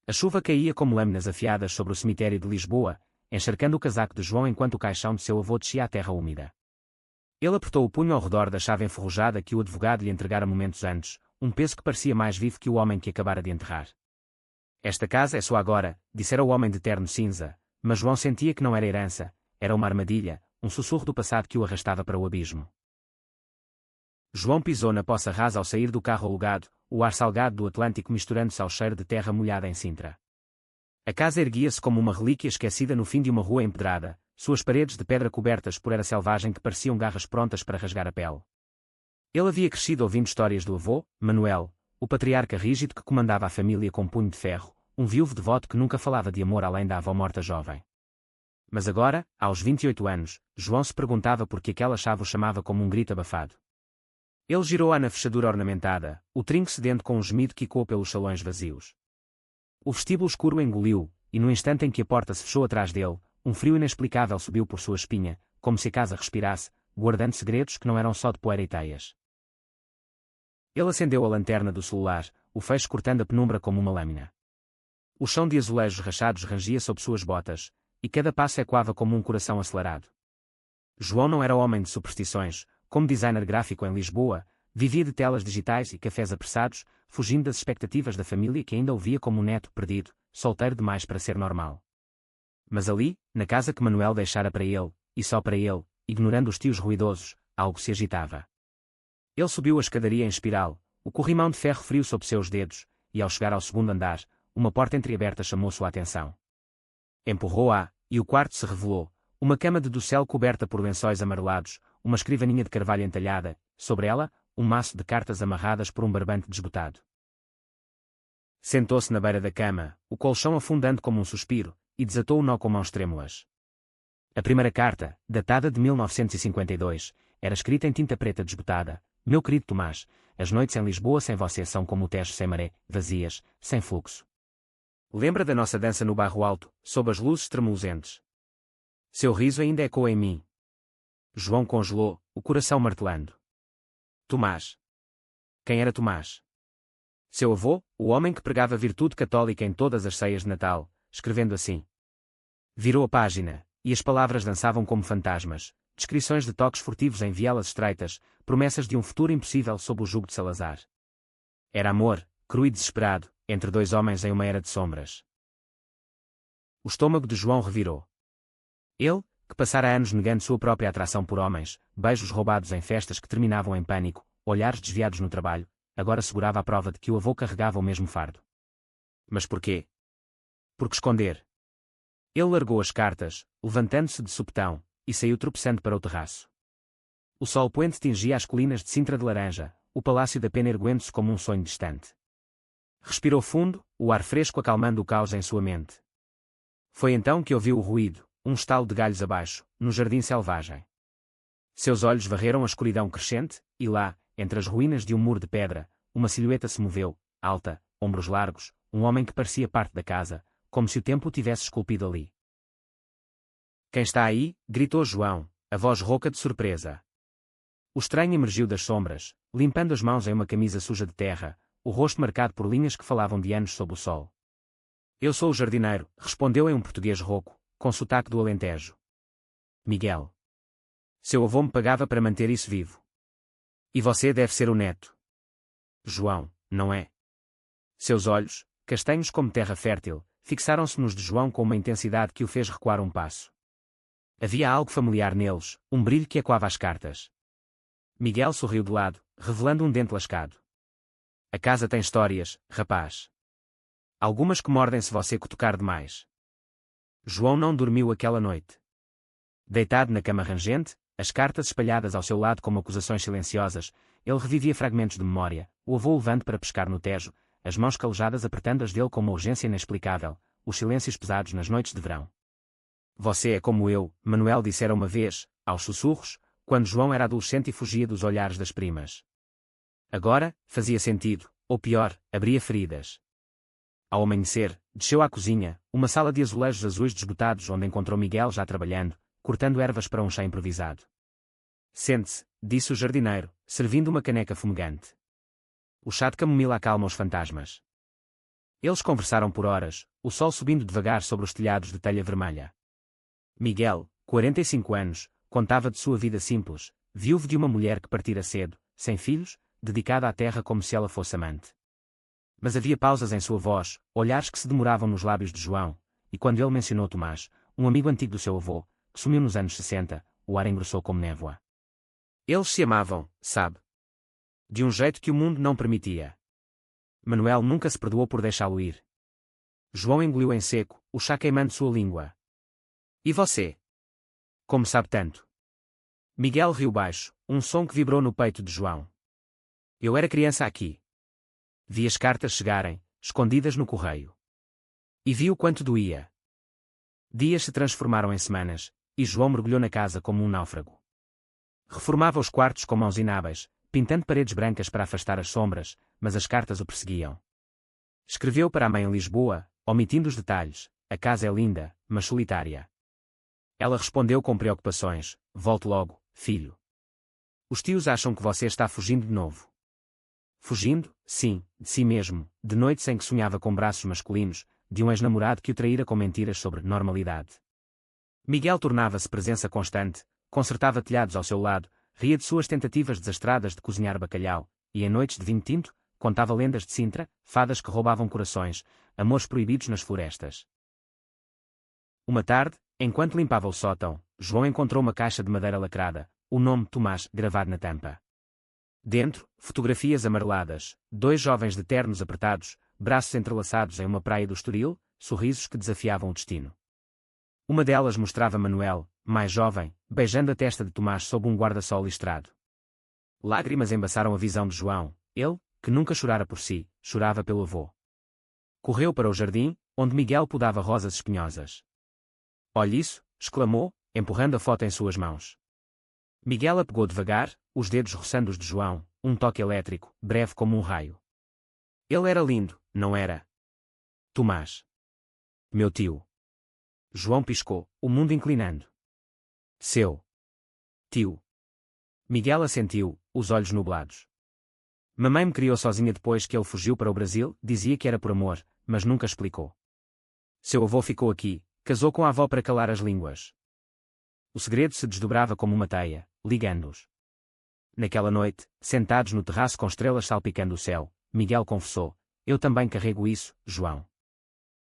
A chuva caía como lâminas afiadas sobre o cemitério de Lisboa, encharcando o casaco de João enquanto o caixão de seu avô descia à terra úmida. Ele apertou o punho ao redor da chave enferrujada que o advogado lhe entregara momentos antes, um peso que parecia mais vivo que o homem que acabara de enterrar. Esta casa é sua agora, dissera o homem de terno cinza, mas João sentia que não era herança, era uma armadilha, um sussurro do passado que o arrastava para o abismo. João pisou na poça rasa ao sair do carro alugado, o ar salgado do Atlântico misturando-se ao cheiro de terra molhada em Sintra. A casa erguia-se como uma relíquia esquecida no fim de uma rua empedrada, suas paredes de pedra cobertas por era selvagem que pareciam garras prontas para rasgar a pele. Ele havia crescido ouvindo histórias do avô, Manuel, o patriarca rígido que comandava a família com punho de ferro, um viúvo devoto que nunca falava de amor além da avó morta jovem. Mas agora, aos 28 anos, João se perguntava por que aquela chave o chamava como um grito abafado. Ele girou-a na fechadura ornamentada, o trinco sedento com um gemido que ecoou pelos salões vazios. O vestíbulo escuro engoliu, e no instante em que a porta se fechou atrás dele, um frio inexplicável subiu por sua espinha, como se a casa respirasse, guardando segredos que não eram só de poeira e teias. Ele acendeu a lanterna do celular, o feixe cortando a penumbra como uma lâmina. O chão de azulejos rachados rangia sob suas botas, e cada passo ecoava como um coração acelerado. João não era homem de superstições, como designer gráfico em Lisboa, vivia de telas digitais e cafés apressados, fugindo das expectativas da família que ainda o via como um neto perdido, solteiro demais para ser normal. Mas ali, na casa que Manuel deixara para ele, e só para ele, ignorando os tios ruidosos, algo se agitava. Ele subiu a escadaria em espiral, o corrimão de ferro frio sob seus dedos, e ao chegar ao segundo andar, uma porta entreaberta chamou sua atenção. Empurrou-a, e o quarto se revelou, uma cama de dossel coberta por lençóis amarelados, uma escrivaninha de carvalho entalhada, sobre ela, um maço de cartas amarradas por um barbante desbotado. Sentou-se na beira da cama, o colchão afundando como um suspiro, e desatou o nó com mãos trêmulas. A primeira carta, datada de 1952, era escrita em tinta preta desbotada: Meu querido Tomás, as noites em Lisboa sem você são como o Tejo sem maré, vazias, sem fluxo. Lembra da nossa dança no Barro Alto, sob as luzes tremuluzentes? Seu riso ainda ecoa em mim. João congelou, o coração martelando. Tomás. Quem era Tomás? Seu avô, o homem que pregava a virtude católica em todas as ceias de Natal, escrevendo assim. Virou a página, e as palavras dançavam como fantasmas, descrições de toques furtivos em vielas estreitas, promessas de um futuro impossível sob o jugo de Salazar. Era amor, cru e desesperado, entre dois homens em uma era de sombras. O estômago de João revirou. Ele, que passara anos negando sua própria atração por homens, beijos roubados em festas que terminavam em pânico, olhares desviados no trabalho, agora segurava a prova de que o avô carregava o mesmo fardo. Mas porquê? Por que esconder? Ele largou as cartas, levantando-se de supetão, e saiu tropeçando para o terraço. O sol poente tingia as colinas de Sintra de Laranja, o palácio da Pena erguendo-se como um sonho distante. Respirou fundo, o ar fresco acalmando o caos em sua mente. Foi então que ouviu o ruído, um estalo de galhos abaixo, no jardim selvagem. Seus olhos varreram a escuridão crescente, e lá, entre as ruínas de um muro de pedra, uma silhueta se moveu, alta, ombros largos, um homem que parecia parte da casa, como se o tempo o tivesse esculpido ali. Quem está aí? Gritou João, a voz rouca de surpresa. O estranho emergiu das sombras, limpando as mãos em uma camisa suja de terra, o rosto marcado por linhas que falavam de anos sob o sol. Eu sou o jardineiro, respondeu em um português rouco, com sotaque do Alentejo. Miguel. Seu avô me pagava para manter isso vivo. E você deve ser o neto. João, não é? Seus olhos, castanhos como terra fértil, fixaram-se nos de João com uma intensidade que o fez recuar um passo. Havia algo familiar neles, um brilho que ecoava as cartas. Miguel sorriu de lado, revelando um dente lascado. A casa tem histórias, rapaz. Algumas que mordem se você cutucar demais. João não dormiu aquela noite. Deitado na cama rangente, as cartas espalhadas ao seu lado como acusações silenciosas, ele revivia fragmentos de memória, o avô levando para pescar no Tejo, as mãos calejadas apertando as dele com uma urgência inexplicável, os silêncios pesados nas noites de verão. Você é como eu, Manuel dissera uma vez, aos sussurros, quando João era adolescente e fugia dos olhares das primas. Agora, fazia sentido, ou pior, abria feridas. Ao amanhecer, desceu à cozinha, uma sala de azulejos azuis desbotados onde encontrou Miguel já trabalhando, cortando ervas para um chá improvisado. Sente-se, disse o jardineiro, servindo uma caneca fumegante. O chá de camomila acalma os fantasmas. Eles conversaram por horas, o sol subindo devagar sobre os telhados de telha vermelha. Miguel, 45 anos, contava de sua vida simples, viúvo de uma mulher que partira cedo, sem filhos, dedicada à terra como se ela fosse amante. Mas havia pausas em sua voz, olhares que se demoravam nos lábios de João, e quando ele mencionou Tomás, um amigo antigo do seu avô, que sumiu nos anos 60, o ar engrossou como névoa. Eles se amavam, sabe? De um jeito que o mundo não permitia. Manuel nunca se perdoou por deixá-lo ir. João engoliu em seco, o chá queimando sua língua. E você? Como sabe tanto? Miguel riu baixo, um som que vibrou no peito de João. Eu era criança aqui. Vi as cartas chegarem, escondidas no correio. E vi o quanto doía. Dias se transformaram em semanas, e João mergulhou na casa como um náufrago. Reformava os quartos com mãos inábeis, pintando paredes brancas para afastar as sombras, mas as cartas o perseguiam. Escreveu para a mãe em Lisboa, omitindo os detalhes: a casa é linda, mas solitária. Ela respondeu com preocupações: volte logo, filho. Os tios acham que você está fugindo de novo. Fugindo, sim, de si mesmo, de noites em que sonhava com braços masculinos, de um ex-namorado que o traíra com mentiras sobre normalidade. Miguel tornava-se presença constante, consertava telhados ao seu lado, ria de suas tentativas desastradas de cozinhar bacalhau, e em noites de vinho tinto, contava lendas de Sintra, fadas que roubavam corações, amores proibidos nas florestas. Uma tarde, enquanto limpava o sótão, João encontrou uma caixa de madeira lacrada, o nome Tomás gravado na tampa. Dentro, fotografias amareladas, dois jovens de ternos apertados, braços entrelaçados em uma praia do Estoril, sorrisos que desafiavam o destino. Uma delas mostrava Manuel, mais jovem, beijando a testa de Tomás sob um guarda-sol listrado. Lágrimas embaçaram a visão de João, ele, que nunca chorara por si, chorava pelo avô. Correu para o jardim, onde Miguel podava rosas espinhosas. Olhe isso, exclamou, empurrando a foto em suas mãos. Miguel a pegou devagar, os dedos roçando os de João, um toque elétrico, breve como um raio. Ele era lindo, não era? Tomás. Meu tio. João piscou, o mundo inclinando. Seu. Tio. Miguel assentiu, os olhos nublados. Mamãe me criou sozinha depois que ele fugiu para o Brasil, dizia que era por amor, mas nunca explicou. Seu avô ficou aqui, casou com a avó para calar as línguas. O segredo se desdobrava como uma teia, ligando-os. Naquela noite, sentados no terraço com estrelas salpicando o céu, Miguel confessou: eu também carrego isso, João.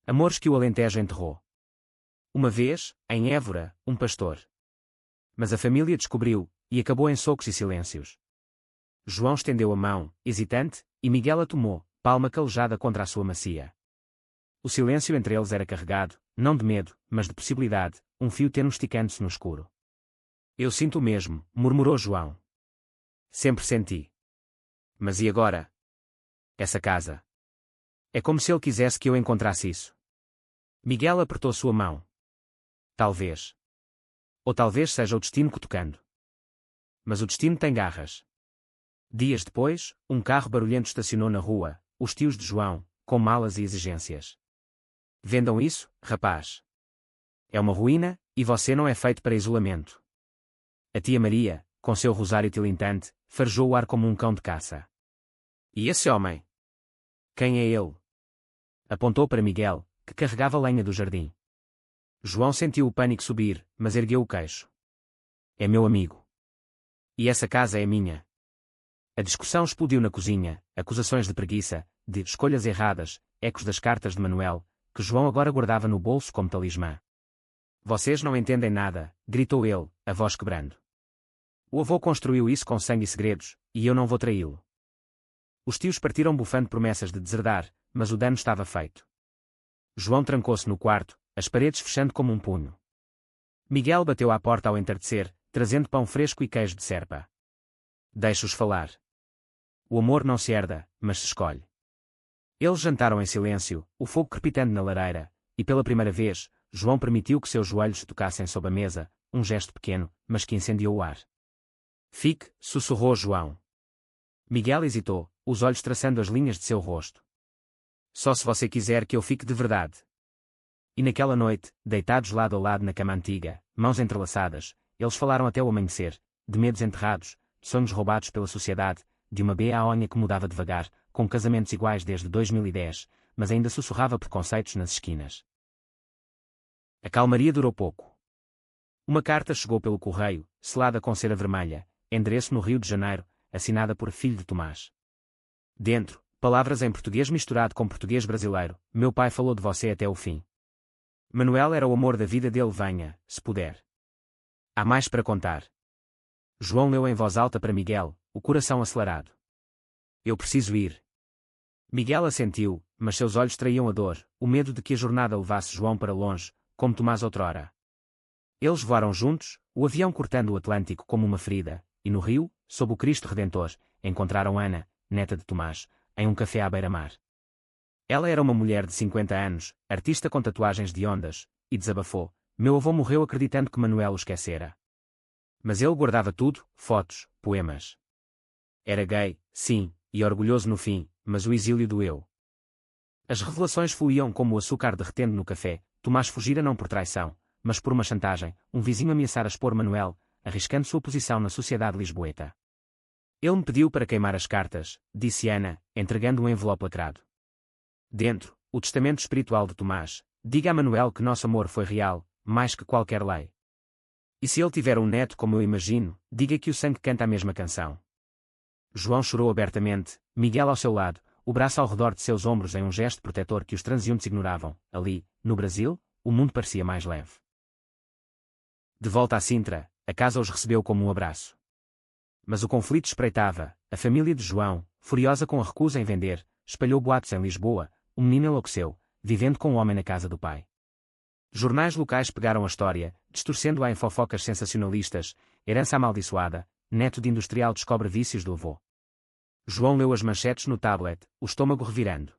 Amores que o Alentejo enterrou. Uma vez, em Évora, um pastor. Mas a família descobriu, e acabou em socos e silêncios. João estendeu a mão, hesitante, e Miguel a tomou, palma calejada contra a sua macia. O silêncio entre eles era carregado, não de medo, mas de possibilidade, um fio tênue esticando-se no escuro. Eu sinto o mesmo, murmurou João. Sempre senti. Mas e agora? Essa casa. É como se ele quisesse que eu encontrasse isso. Miguel apertou sua mão. Talvez. Ou talvez seja o destino cutucando. Mas o destino tem garras. Dias depois, um carro barulhento estacionou na rua, os tios de João, com malas e exigências. Vendam isso, rapaz. É uma ruína, e você não é feito para isolamento. A tia Maria, com seu rosário tilintante, farejou o ar como um cão de caça. E esse homem? Quem é ele? Apontou para Miguel, que carregava lenha do jardim. João sentiu o pânico subir, mas ergueu o queixo. É meu amigo. E essa casa é minha. A discussão explodiu na cozinha, acusações de preguiça, de escolhas erradas, ecos das cartas de Manuel, que João agora guardava no bolso como talismã. Vocês não entendem nada, gritou ele, a voz quebrando. O avô construiu isso com sangue e segredos, e eu não vou traí-lo. Os tios partiram bufando promessas de deserdar, mas o dano estava feito. João trancou-se no quarto, as paredes fechando como um punho. Miguel bateu à porta ao entardecer, trazendo pão fresco e queijo de serpa. Deixe-os falar. O amor não se herda, mas se escolhe. Eles jantaram em silêncio, o fogo crepitando na lareira, e pela primeira vez, João permitiu que seus joelhos se tocassem sob a mesa, um gesto pequeno, mas que incendiou o ar. Fique, sussurrou João. Miguel hesitou, os olhos traçando as linhas de seu rosto. Só se você quiser que eu fique de verdade. E naquela noite, deitados lado a lado na cama antiga, mãos entrelaçadas, eles falaram até o amanhecer, de medos enterrados, de sonhos roubados pela sociedade, de uma Baónia que mudava devagar, com casamentos iguais desde 2010, mas ainda sussurrava preconceitos nas esquinas. A calmaria durou pouco. Uma carta chegou pelo correio, selada com cera vermelha, endereço no Rio de Janeiro, assinada por filho de Tomás. Dentro, palavras em português misturado com português brasileiro: meu pai falou de você até o fim. Manuel era o amor da vida dele, venha, se puder. Há mais para contar. João leu em voz alta para Miguel, o coração acelerado. Eu preciso ir. Miguel assentiu, mas seus olhos traíam a dor, o medo de que a jornada levasse João para longe, como Tomás outrora. Eles voaram juntos, o avião cortando o Atlântico como uma ferida, e no Rio, sob o Cristo Redentor, encontraram Ana, neta de Tomás, em um café à beira-mar. Ela era uma mulher de 50 anos, artista com tatuagens de ondas, e desabafou: meu avô morreu acreditando que Manuel o esquecera. Mas ele guardava tudo, fotos, poemas. Era gay, sim, e orgulhoso no fim, mas o exílio doeu. As revelações fluíam como o açúcar derretendo no café. Tomás fugira não por traição, mas por uma chantagem, um vizinho ameaçara expor Manuel, arriscando sua posição na sociedade lisboeta. Ele me pediu para queimar as cartas, disse Ana, entregando um envelope lacrado. Dentro, o testamento espiritual de Tomás: diga a Manuel que nosso amor foi real, mais que qualquer lei. E se ele tiver um neto como eu imagino, diga que o sangue canta a mesma canção. João chorou abertamente, Miguel ao seu lado, o braço ao redor de seus ombros em um gesto protetor que os transeuntes ignoravam. Ali, no Brasil, o mundo parecia mais leve. De volta a Sintra, a casa os recebeu como um abraço. Mas o conflito espreitava. A família de João, furiosa com a recusa em vender, espalhou boatos em Lisboa. O menino enlouqueceu, vivendo com o homem na casa do pai. Jornais locais pegaram a história, distorcendo-a em fofocas sensacionalistas: herança amaldiçoada, neto de industrial descobre vícios do avô. João leu as manchetes no tablet, o estômago revirando.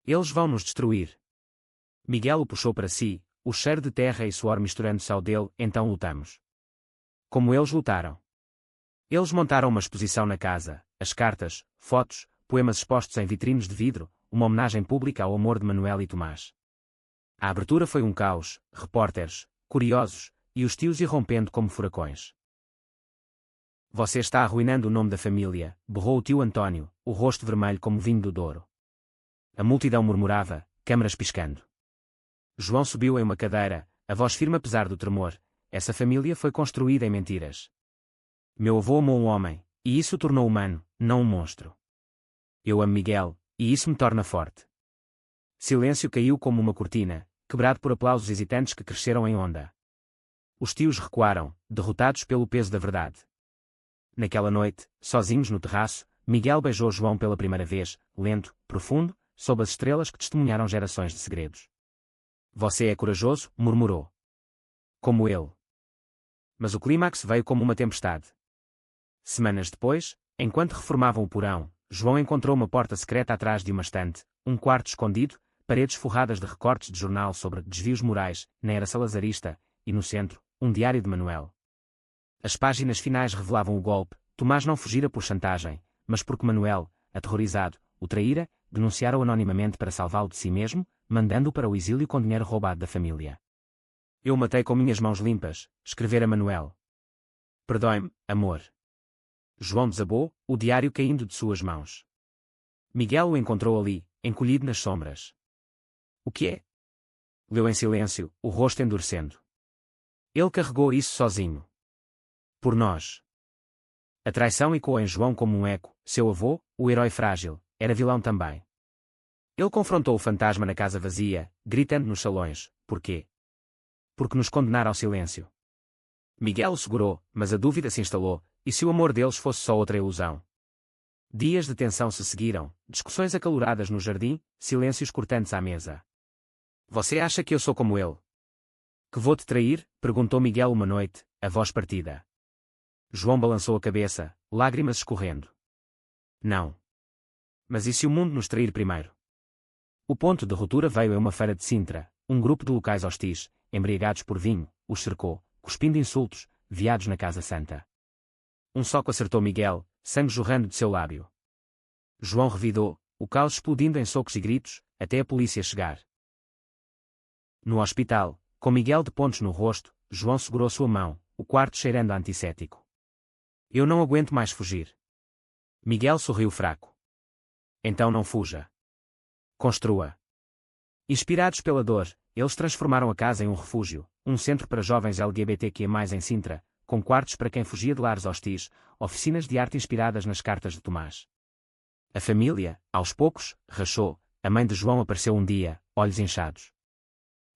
Eles vão nos destruir. Miguel o puxou para si, o cheiro de terra e suor misturando-se ao dele. Então lutamos. Como eles lutaram. Eles montaram uma exposição na casa, as cartas, fotos, poemas expostos em vitrines de vidro, uma homenagem pública ao amor de Manuel e Tomás. A abertura foi um caos, repórteres, curiosos, e os tios irrompendo como furacões. Você está arruinando o nome da família, berrou o tio António, o rosto vermelho como vinho do Douro. A multidão murmurava, câmaras piscando. João subiu em uma cadeira, a voz firme apesar do tremor: essa família foi construída em mentiras. Meu avô amou um homem, e isso o tornou humano, não um monstro. Eu amo Miguel, e isso me torna forte. Silêncio caiu como uma cortina, quebrado por aplausos hesitantes que cresceram em onda. Os tios recuaram, derrotados pelo peso da verdade. Naquela noite, sozinhos no terraço, Miguel beijou João pela primeira vez, lento, profundo, sob as estrelas que testemunharam gerações de segredos. Você é corajoso, murmurou. Como ele. Mas o clímax veio como uma tempestade. Semanas depois, enquanto reformavam o porão, João encontrou uma porta secreta atrás de uma estante, um quarto escondido, paredes forradas de recortes de jornal sobre desvios morais, na era salazarista, e no centro, um diário de Manuel. As páginas finais revelavam o golpe. Tomás não fugira por chantagem, mas porque Manuel, aterrorizado, o traíra, denunciara-o anonimamente para salvá-lo de si mesmo, mandando-o para o exílio com dinheiro roubado da família. Eu matei com minhas mãos limpas, escrevera Manuel. Perdoe-me, amor. João desabou, o diário caindo de suas mãos. Miguel o encontrou ali, encolhido nas sombras. O que é? Leu em silêncio, o rosto endurecendo. Ele carregou isso sozinho. Por nós. A traição ecoou em João como um eco. Seu avô, o herói frágil, era vilão também. Ele confrontou o fantasma na casa vazia, gritando nos salões: por quê? Porque nos condenar ao silêncio. Miguel o segurou, mas a dúvida se instalou: e se o amor deles fosse só outra ilusão? Dias de tensão se seguiram, discussões acaloradas no jardim, silêncios cortantes à mesa. Você acha que eu sou como ele? Que vou te trair? Perguntou Miguel uma noite, a voz partida. João balançou a cabeça, lágrimas escorrendo. Não. Mas e se o mundo nos trair primeiro? O ponto de ruptura veio em uma feira de Sintra. Um grupo de locais hostis, embriagados por vinho, os cercou, cuspindo insultos, veados na Casa Santa. Um soco acertou Miguel, sangue jorrando de seu lábio. João revidou, o caos explodindo em socos e gritos, até a polícia chegar. No hospital, com Miguel de pontos no rosto, João segurou sua mão, o quarto cheirando a antisséptico. Eu não aguento mais fugir. Miguel sorriu fraco. Então não fuja. Construa. Inspirados pela dor, eles transformaram a casa em um refúgio, um centro para jovens LGBTQ+, em Sintra, com quartos para quem fugia de lares hostis, oficinas de arte inspiradas nas cartas de Tomás. A família, aos poucos, rachou. A mãe de João apareceu um dia, olhos inchados.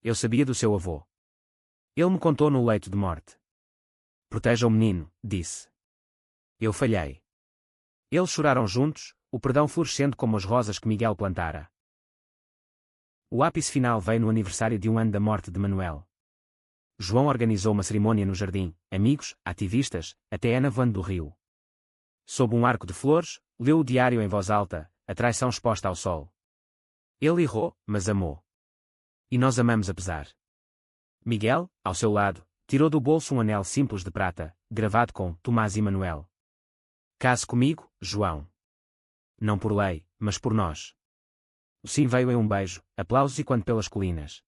Eu sabia do seu avô. Ele me contou no leito de morte. Proteja o menino, disse. Eu falhei. Eles choraram juntos, o perdão florescendo como as rosas que Miguel plantara. O ápice final veio no aniversário de 1 ano da morte de Manuel. João organizou uma cerimônia no jardim, amigos, ativistas, até Ana voando do rio. Sob um arco de flores, leu o diário em voz alta, a traição exposta ao sol. Ele errou, mas amou. E nós amamos apesar. Miguel, ao seu lado, tirou do bolso um anel simples de prata, gravado com Tomás e Manuel. Case comigo, João. Não por lei, mas por nós. O sim veio em um beijo, aplausos e quando pelas colinas.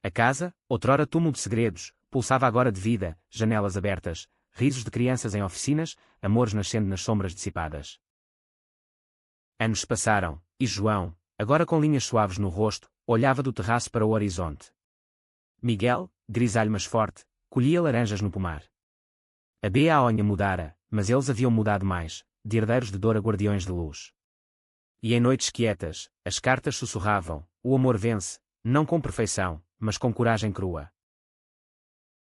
A casa, outrora túmulo de segredos, pulsava agora de vida, janelas abertas, risos de crianças em oficinas, amores nascendo nas sombras dissipadas. Anos se passaram, e João, agora com linhas suaves no rosto, olhava do terraço para o horizonte. Miguel, grisalho mas forte, colhia laranjas no pomar. A Baonha mudara, mas eles haviam mudado mais, de herdeiros de dor a guardiões de luz. E em noites quietas, as cartas sussurravam, o amor vence, não com perfeição, mas com coragem crua.